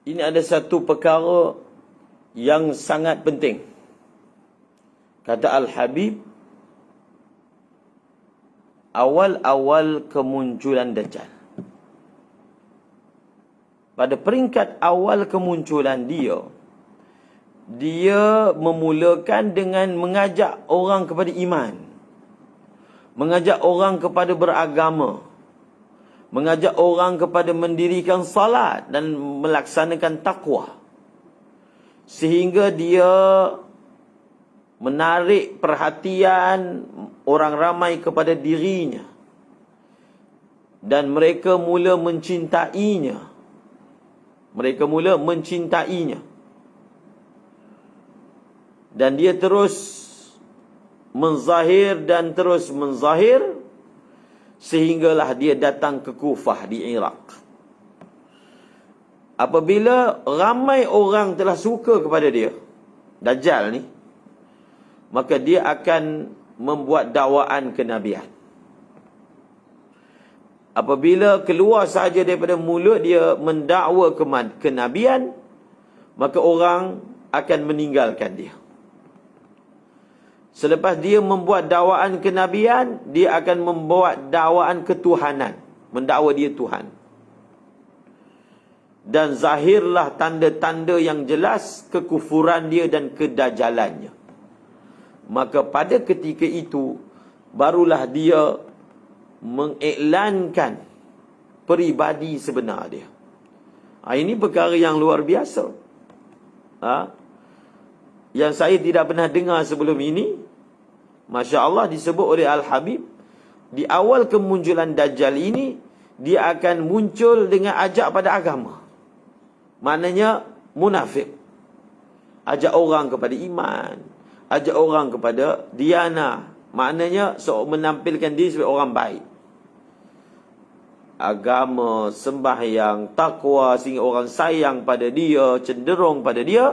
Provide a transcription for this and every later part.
ini ada satu perkara yang sangat penting. Kata Al-Habib, awal-awal kemunculan Dajjal. Pada peringkat awal kemunculan dia memulakan dengan mengajak orang kepada iman, mengajak orang kepada beragama, mengajak orang kepada mendirikan salat dan melaksanakan takwa, sehingga dia menarik perhatian orang ramai kepada dirinya dan mereka mula mencintainya. Dan dia terus menzahir dan terus menzahir sehinggalah dia datang ke Kufah di Iraq. Apabila ramai orang telah suka kepada dia, Dajjal ni, maka dia akan membuat dakwaan kenabian. Apabila keluar sahaja daripada mulut dia mendakwa kenabian, maka orang akan meninggalkan dia. Selepas dia membuat dakwaan kenabian, dia akan membuat dakwaan ketuhanan, mendakwa dia Tuhan. Dan zahirlah tanda-tanda yang jelas kekufuran dia dan kedajalannya. Maka pada ketika itu barulah dia mengiklankan peribadi sebenar dia. Ini perkara yang luar biasa. Yang saya tidak pernah dengar sebelum ini. Masya Allah, disebut oleh Al-Habib, di awal kemunculan Dajjal ini, dia akan muncul dengan ajak pada agama. Maknanya munafik. Ajak orang kepada iman, ajak orang kepada diana. Maknanya menampilkan diri sebagai orang baik. Agama, sembahyang, takwa, sehingga orang sayang pada dia, cenderung pada dia.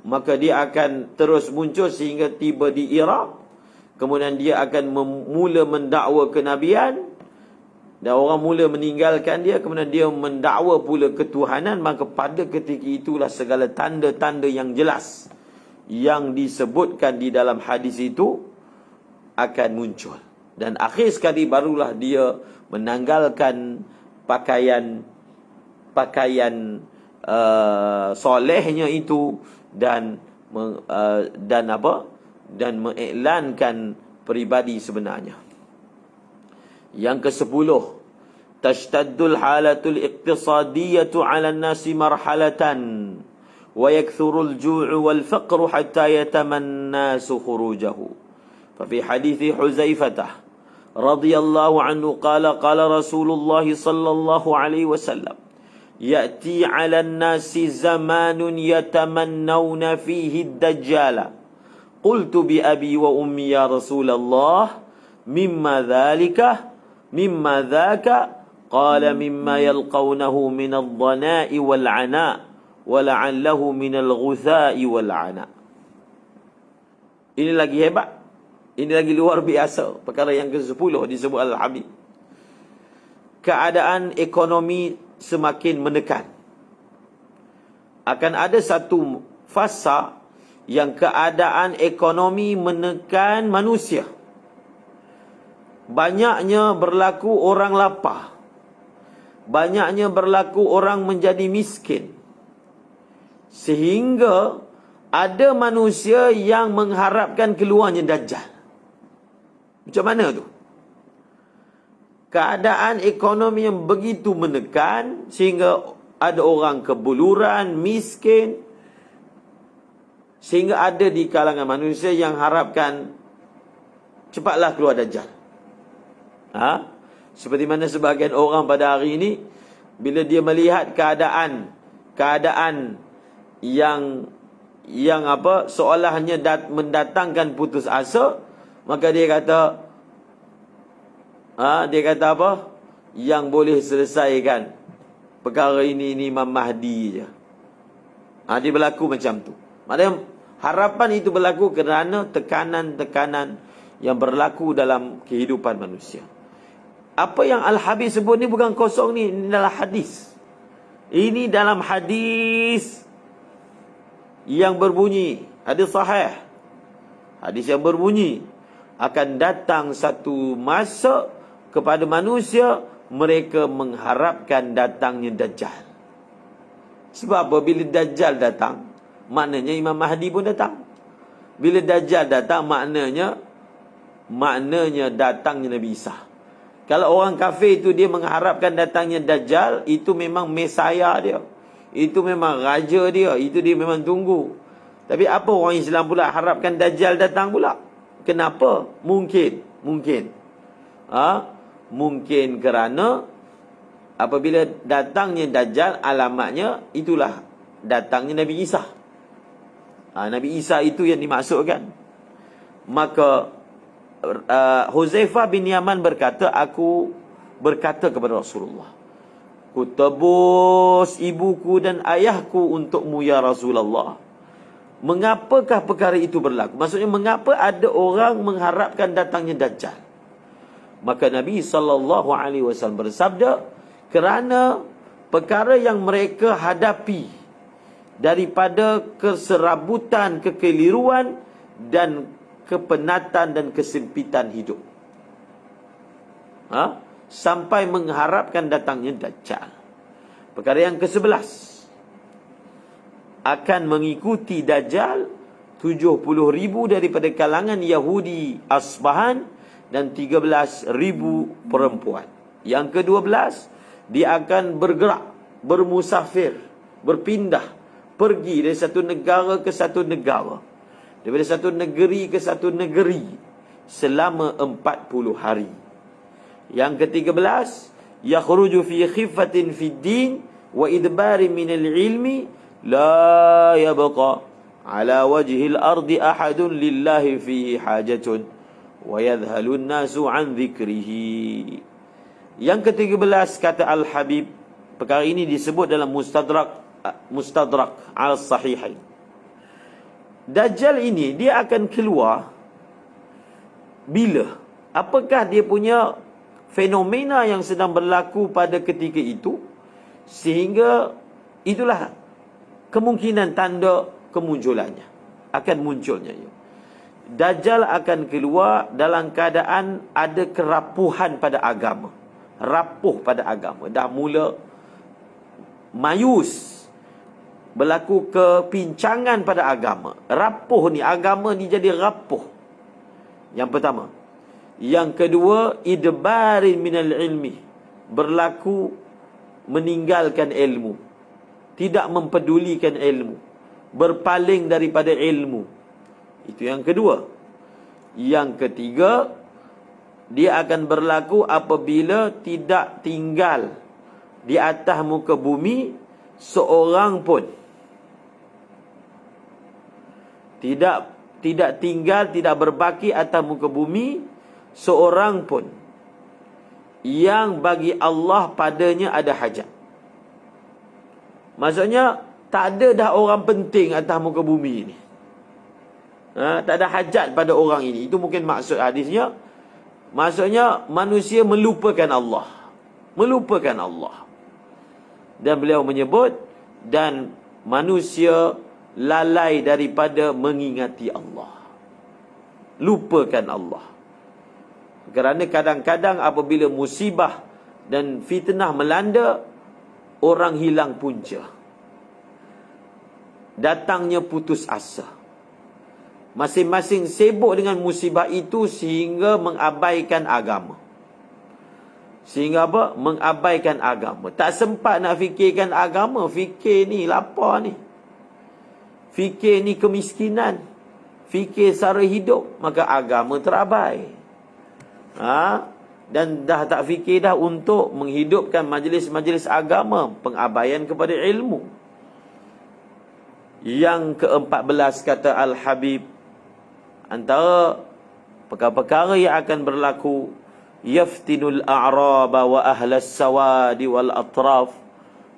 Maka dia akan terus muncul sehingga tiba di Iraq. Kemudian dia akan mula mendakwa kenabian. Dan orang mula meninggalkan dia. Kemudian dia mendakwa pula ketuhanan. Maka pada ketika itulah segala tanda-tanda yang jelas yang disebutkan di dalam hadis itu akan muncul. Dan akhir sekali barulah dia menanggalkan pakaian solehnya itu dan mengiklankan peribadi sebenarnya. Yang ke-10, tashtaddul halatul iqtisadiyatu 'ala an-nasi marhalatan wa yakthurul ju'u wal faqru hatta yatamanna khurujahu. Fa fi hadithi Huzaifah radhiyallahu anhu qala Rasulullah sallallahu alaihi wasallam, ya'ti 'ala an-nasi zamanun yatamannawna fihi ad-dajjala. Qultu bi abi wa ummi ya Rasulullah, mimma dhaka? Qala mimma yalqawnahu min ad-dhana'i wal 'ana' wa la'allahu min al-ghutha'i wal 'ana'. Ini lagi hebat. Ini lagi luar biasa. Perkara yang ke-10 disebut Al-Habib. Keadaan ekonomi semakin menekan. Akan ada satu fasa yang keadaan ekonomi menekan manusia. Banyaknya berlaku orang lapar. Banyaknya berlaku orang menjadi miskin. Sehingga ada manusia yang mengharapkan keluarnya Dajjal. Macam mana tu? Keadaan ekonomi yang begitu menekan sehingga ada orang kebuluran, miskin, sehingga ada di kalangan manusia yang harapkan cepatlah keluar Dajjal. Seperti mana sebahagian orang pada hari ini, bila dia melihat keadaan yang seolahnya mendatangkan putus asa, maka dia kata apa? Yang boleh selesaikan perkara ini Imam Mahdi je. Dia berlaku macam tu. Maknanya harapan itu berlaku kerana tekanan-tekanan yang berlaku dalam kehidupan manusia. Apa yang Al-Habib sebut ni bukan kosong ni, ini adalah hadis. Ini dalam hadis yang berbunyi, hadis sahih. Hadis yang berbunyi, akan datang satu masa kepada manusia mereka mengharapkan datangnya Dajjal. Sebab apa? Bila Dajjal datang, maknanya Imam Mahdi pun datang. Bila Dajjal datang, maknanya datangnya Nabi Isa. Kalau orang kafir itu dia mengharapkan datangnya Dajjal, itu memang Mesaya dia. Itu memang raja dia. Itu dia memang tunggu. Tapi apa orang Islam pula harapkan Dajjal datang pula? Kenapa? Mungkin. Mungkin kerana apabila datangnya Dajjal, alamatnya itulah datangnya Nabi Isa. Nabi Isa itu yang dimaksudkan. Maka Huzaifah bin Yaman berkata, aku berkata kepada Rasulullah, ku tebus ibuku dan ayahku untukmu ya Rasulullah. Mengapakah perkara itu berlaku? Maksudnya, mengapa ada orang mengharapkan datangnya Dajjal? Maka Nabi SAW bersabda, kerana perkara yang mereka hadapi daripada keserabutan, kekeliruan dan kepenatan dan kesempitan hidup, sampai mengharapkan datangnya Dajjal. Perkara yang ke-11, akan mengikuti Dajjal 70,000 daripada kalangan Yahudi Asbahan dan 13,000 perempuan. Yang ke-12, dia akan bergerak, bermusafir, berpindah, pergi dari satu negara ke satu negara, daripada satu negeri ke satu negeri selama 40 hari. Yang ke-13, yakhruju fi khifatin fid din wa idbari min al-ilmi la yabqa ala wajhi al-ardi ahadun lillahi fihi hajatun wa yadhhalu an-nasu an dhikrihi. Yang ke-13 kata Al-Habib, perkara ini disebut dalam Mustadrak al-Sahihain. Dajjal ini dia akan keluar bila? Apakah dia punya fenomena yang sedang berlaku pada ketika itu sehingga itulah kemungkinan tanda kemunculannya, akan munculnya. Dajjal akan keluar dalam keadaan ada kerapuhan pada agama, rapuh pada agama, dah mula mayus, berlaku kepincangan pada agama. Rapuh ni, agama ni jadi rapuh. Yang pertama. Yang kedua, idbarin minal ilmi, berlaku meninggalkan ilmu, tidak mempedulikan ilmu, berpaling daripada ilmu. Itu yang kedua. Yang ketiga, dia akan berlaku apabila tidak tinggal di atas muka bumi seorang pun. Tidak tinggal, tidak berbaki atas muka bumi seorang pun yang bagi Allah padanya ada hajat. Maksudnya, tak ada dah orang penting atas muka bumi ini. Tak ada hajat pada orang ini. Itu mungkin maksud hadisnya. Maksudnya, manusia melupakan Allah. Melupakan Allah. Dan beliau menyebut, dan manusia lalai daripada mengingati Allah. Lupakan Allah. Kerana kadang-kadang apabila musibah dan fitnah melanda, orang hilang punca. Datangnya putus asa. Masing-masing sibuk dengan musibah itu sehingga mengabaikan agama. Sehingga apa? Mengabaikan agama. Tak sempat nak fikirkan agama. Fikir ni lapar ni. Fikir ni kemiskinan. Fikir sara hidup. Maka agama terabai. Dan dah tak fikir dah untuk menghidupkan majlis-majlis agama. Pengabaian kepada ilmu. Yang ke-14 kata Al-Habib, antara perkara-perkara yang akan berlaku, yaftinul a'raba wa ahlas sawadi wal atraf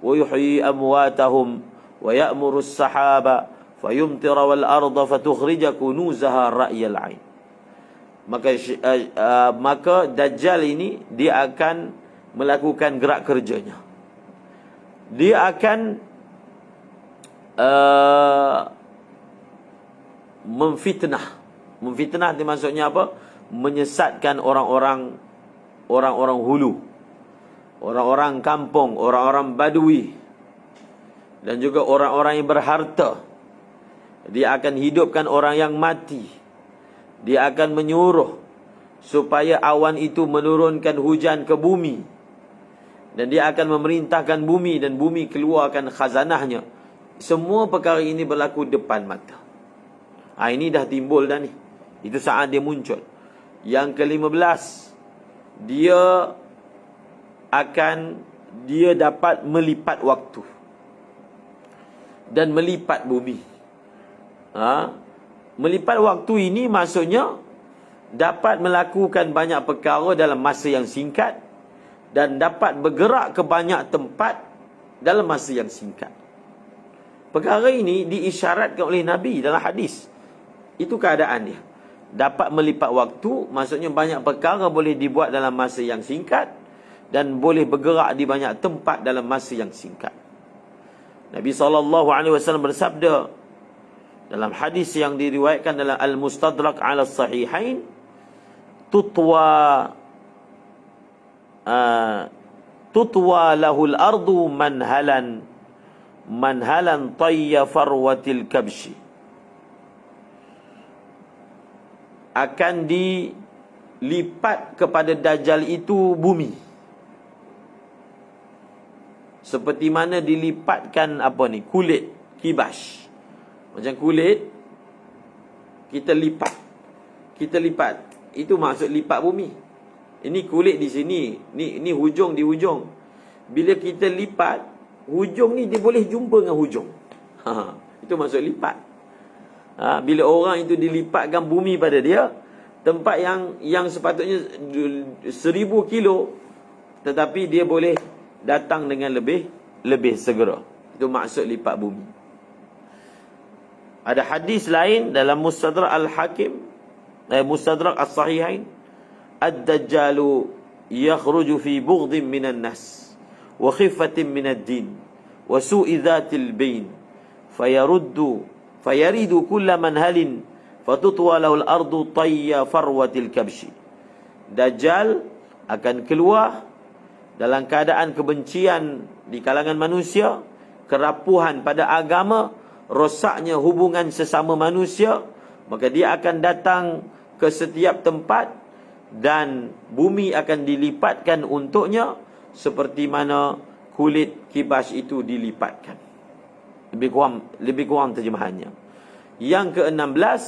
wa yuhyi amwatahum wa ya'muru as-sahaba fayumtira wal arda fatukhrija kunuzaha ra'yal 'ain. Maka Dajjal ini dia akan melakukan gerak kerjanya. dia akan memfitnah itu maksudnya apa? Menyesatkan orang-orang hulu, orang-orang kampung, orang-orang badui, dan juga orang-orang yang berharta. Dia akan hidupkan orang yang mati. Dia akan menyuruh supaya awan itu menurunkan hujan ke bumi, dan dia akan memerintahkan bumi, dan bumi keluarkan khazanahnya. Semua perkara ini berlaku depan mata. Ini dah timbul dah ni. Itu saat dia muncul. Yang ke-15, dia dapat melipat waktu dan melipat bumi. Melipat waktu ini maksudnya dapat melakukan banyak perkara dalam masa yang singkat, dan dapat bergerak ke banyak tempat dalam masa yang singkat. Perkara ini diisyaratkan oleh Nabi dalam hadis. Itu keadaan dia. Dapat melipat waktu, maksudnya banyak perkara boleh dibuat dalam masa yang singkat, dan boleh bergerak di banyak tempat dalam masa yang singkat. Nabi SAW bersabda dalam hadis yang diriwayatkan dalam Al-Mustadrak ala Sahihain, tutwa lahul ardu manhalan tayya farwatil kabshi. Akan dilipat kepada Dajjal itu bumi, seperti mana dilipatkan kulit kibas. Macam kulit kita lipat. Itu maksud lipat bumi. Ini kulit di sini, ni hujung di hujung. Bila kita lipat, hujung ni dia boleh jumpa dengan hujung. Itu maksud lipat. Bila orang itu dilipatkan bumi pada dia, tempat yang sepatutnya 1000 kilo, tetapi dia boleh datang dengan lebih segera. Itu maksud lipat bumi. Ada hadis lain dalam Mustadrak Al-Hakim, Mustadrak As-Sahihain, Ad-Dajjalu yakhruju fi bughdin minan nas wa khifatin minad din wa su'i dhatil bain fayaridu kulla manhalin fatutwa lahul ardu tayya farwatil kabshi. Dajjal akan keluar dalam keadaan kebencian di kalangan manusia, kerapuhan pada agama, rosaknya hubungan sesama manusia. Maka dia akan datang ke setiap tempat, dan bumi akan dilipatkan untuknya seperti mana kulit kibas itu dilipatkan. Lebih kurang terjemahannya. Yang ke-16,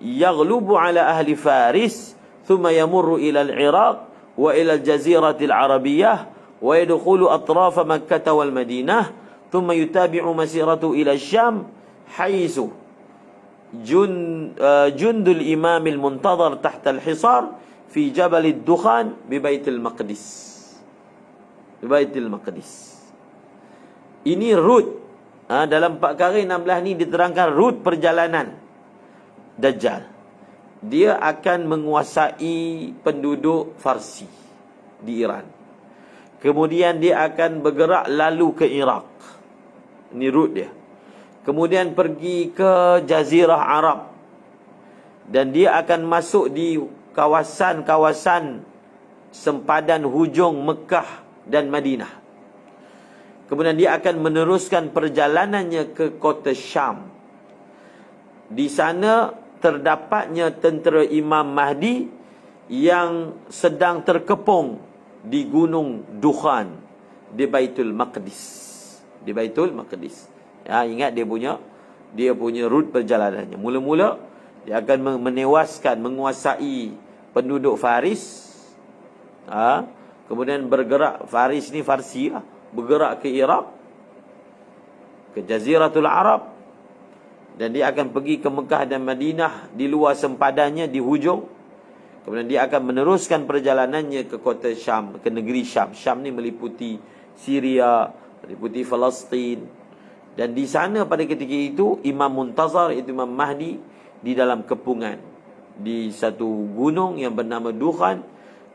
yaghlubu ala ahli Faris thumma yamurru ila al-Iraq wa ila al-jaziratil arabiyyah wa yadkhulu atraf Makkah wal Madinah thumma yutabi'u masiratu ila Syam haitsu jundul imamil muntazar tahta al-hisar fi Jabal ad-Dukhan bi Baitul Maqdis. Ini route. Dalam perkara 16 ni diterangkan route perjalanan Dajjal. Dia akan menguasai penduduk Farsi di Iran. Kemudian dia akan bergerak lalu ke Iraq. Ini route dia. Kemudian pergi ke Jazirah Arab. Dan dia akan masuk di kawasan-kawasan sempadan hujung Mekah dan Madinah. Kemudian dia akan meneruskan perjalanannya ke kota Syam. Di sana terdapatnya tentera Imam Mahdi yang sedang terkepung di Gunung Dukhan di Baitul Maqdis. Ingat dia punya route perjalanannya. Mula-mula dia akan menguasai penduduk Faris. Kemudian bergerak, Faris ni Farsi lah, bergerak ke Iraq, ke Jaziratul Arab, dan dia akan pergi ke Mekah dan Madinah di luar sempadannya di hujung. Kemudian dia akan meneruskan perjalanannya ke kota Syam, ke negeri Syam. Syam ni meliputi Syria, meliputi Palestin. Dan di sana pada ketika itu Imam Muntazar, itu Imam Mahdi, di dalam kepungan di satu gunung yang bernama Dukhan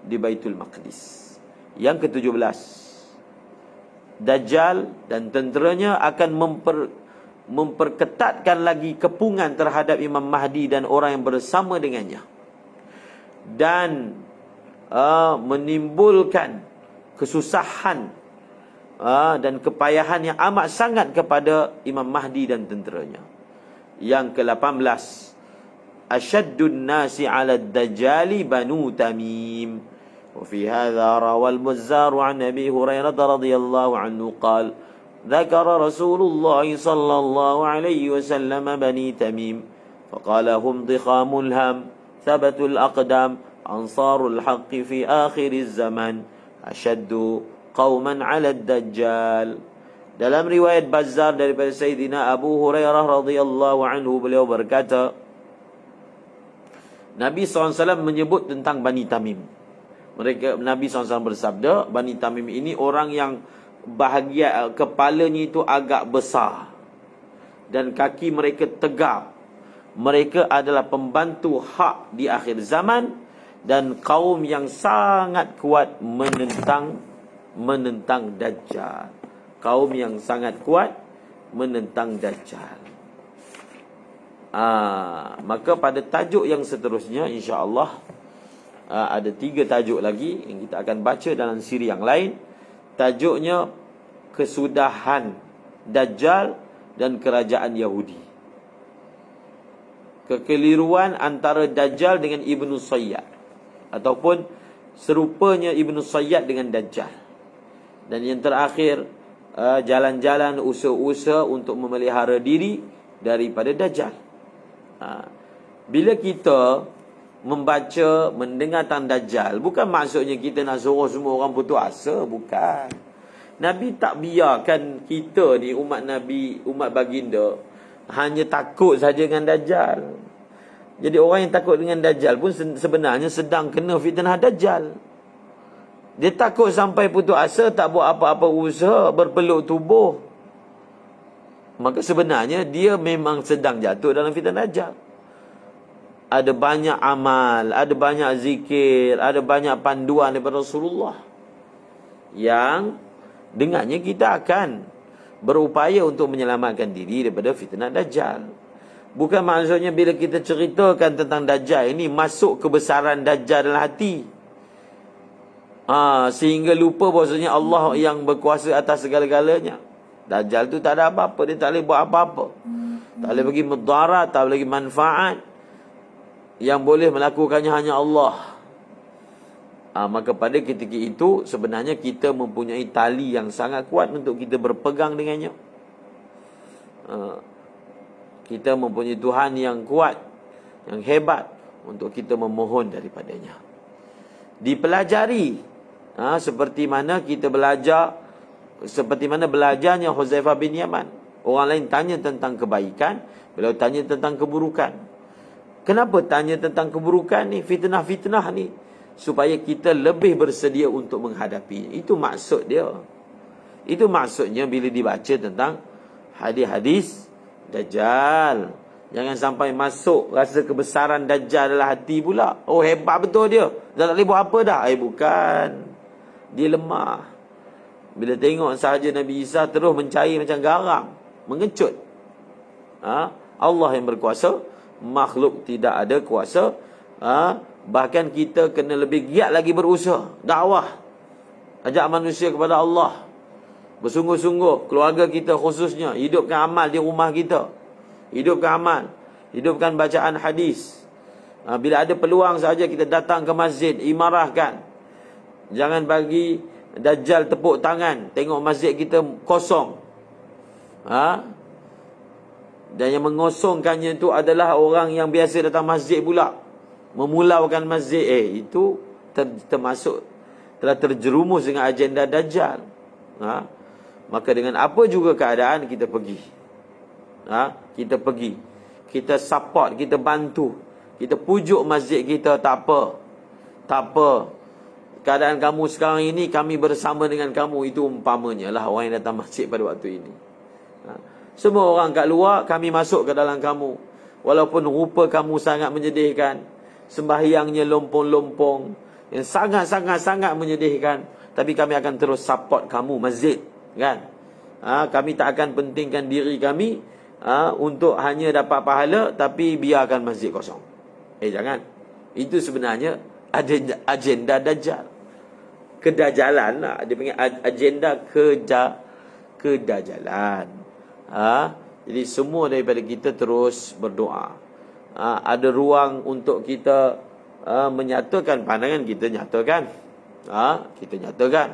di Baitul Maqdis. Yang ke-17, Dajjal dan tenteranya akan memperketatkan lagi kepungan terhadap Imam Mahdi dan orang yang bersama dengannya, dan menimbulkan kesusahan dan kepayahan yang amat sangat kepada Imam Mahdi dan tenteranya. Yang ke-18, asyaddun nasi 'ala ad-dajjali Banu Tamim. Wa fi hadha rawal Bazzar 'an Abi Hurairah radhiyallahu anhu qala ذكر رسول الله صلى الله عليه وسلم بني تميم فقال هم ضخام الهم ثبت الأقدام أنصار الحق في آخر الزمان أشد قوما على الدجال. Dalam riwayat Bazzar daripada Sayyidina Abu Hurairah radhiyallahu anhu, beliau berkata, Nabi SAW menyebut tentang Bani Tamim. Nabi SAW bersabda, Bani Tamim ini orang yang bahagian kepalanya itu agak besar dan kaki mereka tegap. Mereka adalah pembantu hak di akhir zaman dan kaum yang sangat kuat menentang Dajjal. Kaum yang sangat kuat menentang Dajjal. Maka pada tajuk yang seterusnya, insya-Allah ada 3 tajuk lagi yang kita akan baca dalam siri yang lain. Tajuknya kesudahan Dajjal dan kerajaan Yahudi. Kekeliruan antara Dajjal dengan Ibnu Sayyad, ataupun serupanya Ibnu Sayyad dengan Dajjal. Dan yang terakhir, jalan-jalan usaha-usaha untuk memelihara diri daripada Dajjal. Bila kita membaca, mendengar tentang Dajjal, bukan maksudnya kita nak suruh semua orang putus asa, bukan. Nabi tak biarkan kita ni, umat Nabi, umat baginda, hanya takut saja dengan Dajjal. Jadi orang yang takut dengan Dajjal pun sebenarnya sedang kena fitnah Dajjal. Dia takut sampai putus asa, tak buat apa-apa usaha, berpeluk tubuh. Maka sebenarnya dia memang sedang jatuh dalam fitnah Dajjal. Ada banyak amal, ada banyak zikir, ada banyak panduan daripada Rasulullah yang dengannya kita akan berupaya untuk menyelamatkan diri daripada fitnah Dajjal. Bukan maksudnya bila kita ceritakan tentang Dajjal ini masuk kebesaran Dajjal dalam hati, sehingga lupa bahawasanya Allah yang berkuasa atas segala-galanya. Dajjal tu tak ada apa-apa, dia tak boleh buat apa-apa, tak boleh bagi mudarat, tak boleh bagi manfaat. Yang boleh melakukannya hanya Allah. Maka pada ketika itu sebenarnya kita mempunyai tali yang sangat kuat untuk kita berpegang dengannya. Kita mempunyai Tuhan yang kuat, yang hebat untuk kita memohon daripadanya. Dipelajari seperti mana kita belajar, seperti mana belajarnya Huzaifah bin Yaman. Orang lain tanya tentang kebaikan, beliau tanya tentang keburukan. Kenapa tanya tentang keburukan ni, fitnah-fitnah ni? Supaya kita lebih bersedia untuk menghadapi. Itu maksud dia. Itu maksudnya bila dibaca tentang hadis-hadis Dajjal. Jangan sampai masuk rasa kebesaran Dajjal dalam hati pula. Oh, hebat betul dia, dah tak boleh buat apa dah. Bukan. Dia lemah. Bila tengok sahaja Nabi Isa terus mencair macam garam, mengecut. Allah yang berkuasa, makhluk tidak ada kuasa. Bahkan kita kena lebih giat lagi berusaha dakwah, ajak manusia kepada Allah, bersungguh-sungguh. Keluarga kita khususnya, hidupkan amal di rumah kita, hidupkan amal, hidupkan bacaan hadis. Bila ada peluang saja kita datang ke masjid, imarahkan. Jangan bagi Dajjal tepuk tangan tengok masjid kita kosong. Dan yang mengosongkannya itu adalah orang yang biasa datang masjid pula, memulaukan masjid. Itu termasuk telah terjerumus dengan agenda Dajjal. Maka dengan apa juga keadaan kita pergi. Kita pergi, kita support, kita bantu, kita pujuk masjid kita. Tak apa, tak apa, keadaan kamu sekarang ini kami bersama dengan kamu. Itu umpamanya lah orang yang datang masjid pada waktu ini. Semua orang kat luar, kami masuk ke dalam kamu. Walaupun rupa kamu sangat menyedihkan, sembahyangnya lompong-lompong, yang sangat-sangat-sangat menyedihkan, tapi kami akan terus support kamu masjid. kan? Kami tak akan pentingkan diri kami untuk hanya dapat pahala, tapi biarkan masjid kosong. Jangan. Itu sebenarnya agenda Dajjal. Kedajalan lah. Dia panggil agenda kedajalan. Jadi semua daripada kita terus berdoa. Ada ruang untuk kita menyatakan pandangan, kita nyatakan. Kita nyatakan.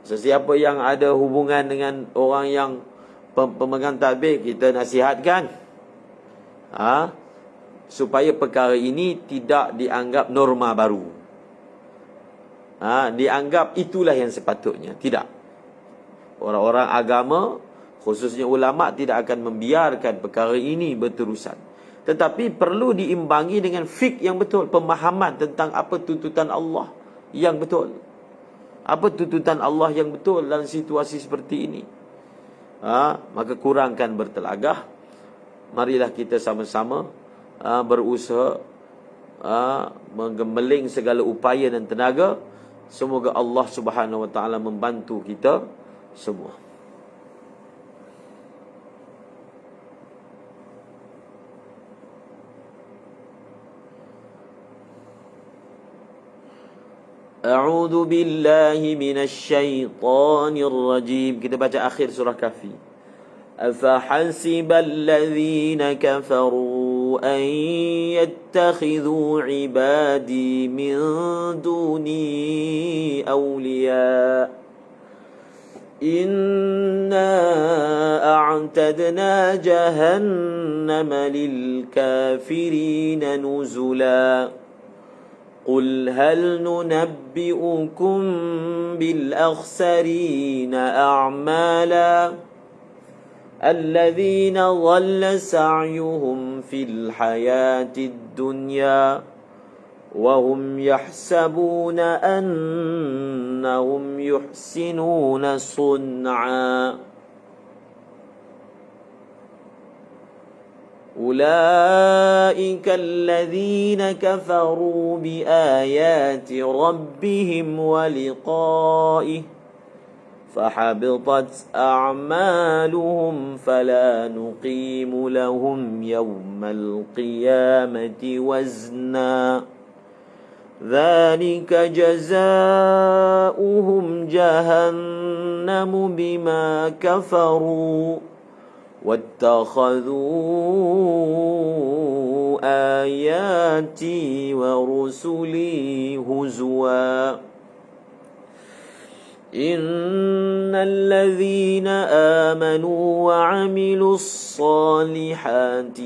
Sesiapa yang ada hubungan dengan orang yang pemegang tadbir, kita nasihatkan. Supaya perkara ini tidak dianggap norma baru. Dianggap itulah yang sepatutnya. Tidak. Orang-orang agama, khususnya ulama, tidak akan membiarkan perkara ini berterusan. Tetapi perlu diimbangi dengan fiqh yang betul, pemahaman tentang apa tuntutan Allah yang betul. Apa tuntutan Allah yang betul dalam situasi seperti ini. Maka kurangkan bertelagah. Marilah kita sama-sama berusaha menggemeling segala upaya dan tenaga. Semoga Allah Subhanahu wa taala membantu kita semua. A'udzu billahi minasyaitonir rajim. Kita baca akhir surah Kahfi. Afahasiba alladhina kafaru an yattakhidhu ibadi min duni awliya. Inna a'tadna jahannama lil kafirina nuzula. قل هل ننبئكم بالأخسرين أعمالا الذين ضل سعيهم في الحياة الدنيا وهم يحسبون أنهم يحسنون صنعا أولئك الذين كفروا بآيات ربهم ولقائه فحبطت أعمالهم فلا نقيم لهم يوم القيامة وزنا ذلك جزاؤهم جهنم بما كفروا واتخذوا آياتي ورسلي هزوا إن الذين آمنوا وعملوا الصالحات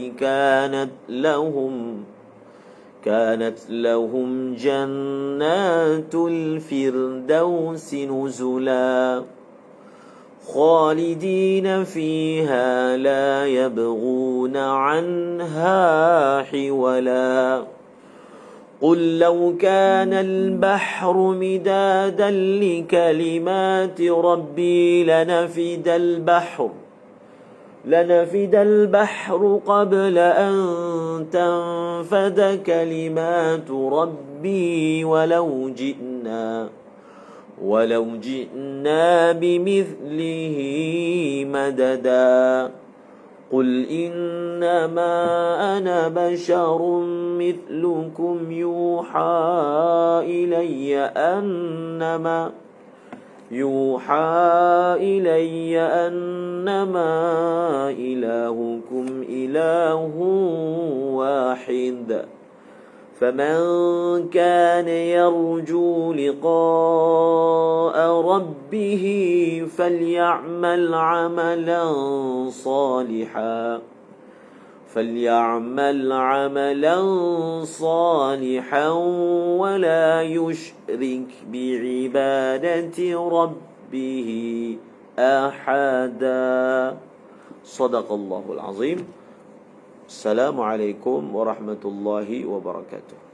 كانت لهم جنات الفردوس نزلا خالدين فيها لا يبغون عنها حولا قل لو كان البحر مدادا لكلمات ربي لنفد البحر قبل أن تنفد كلمات ربي ولو جئنا بمثله مددا قل إنما أنا بشر مثلكم يوحى إلي أنما إلهكم إله واحد فمن كان يرجو لقاء ربه فليعمل عملا صالحا ولا يشرك بعبادة ربه أحدا صدق الله العظيم. Assalamualaikum warahmatullahi wabarakatuh.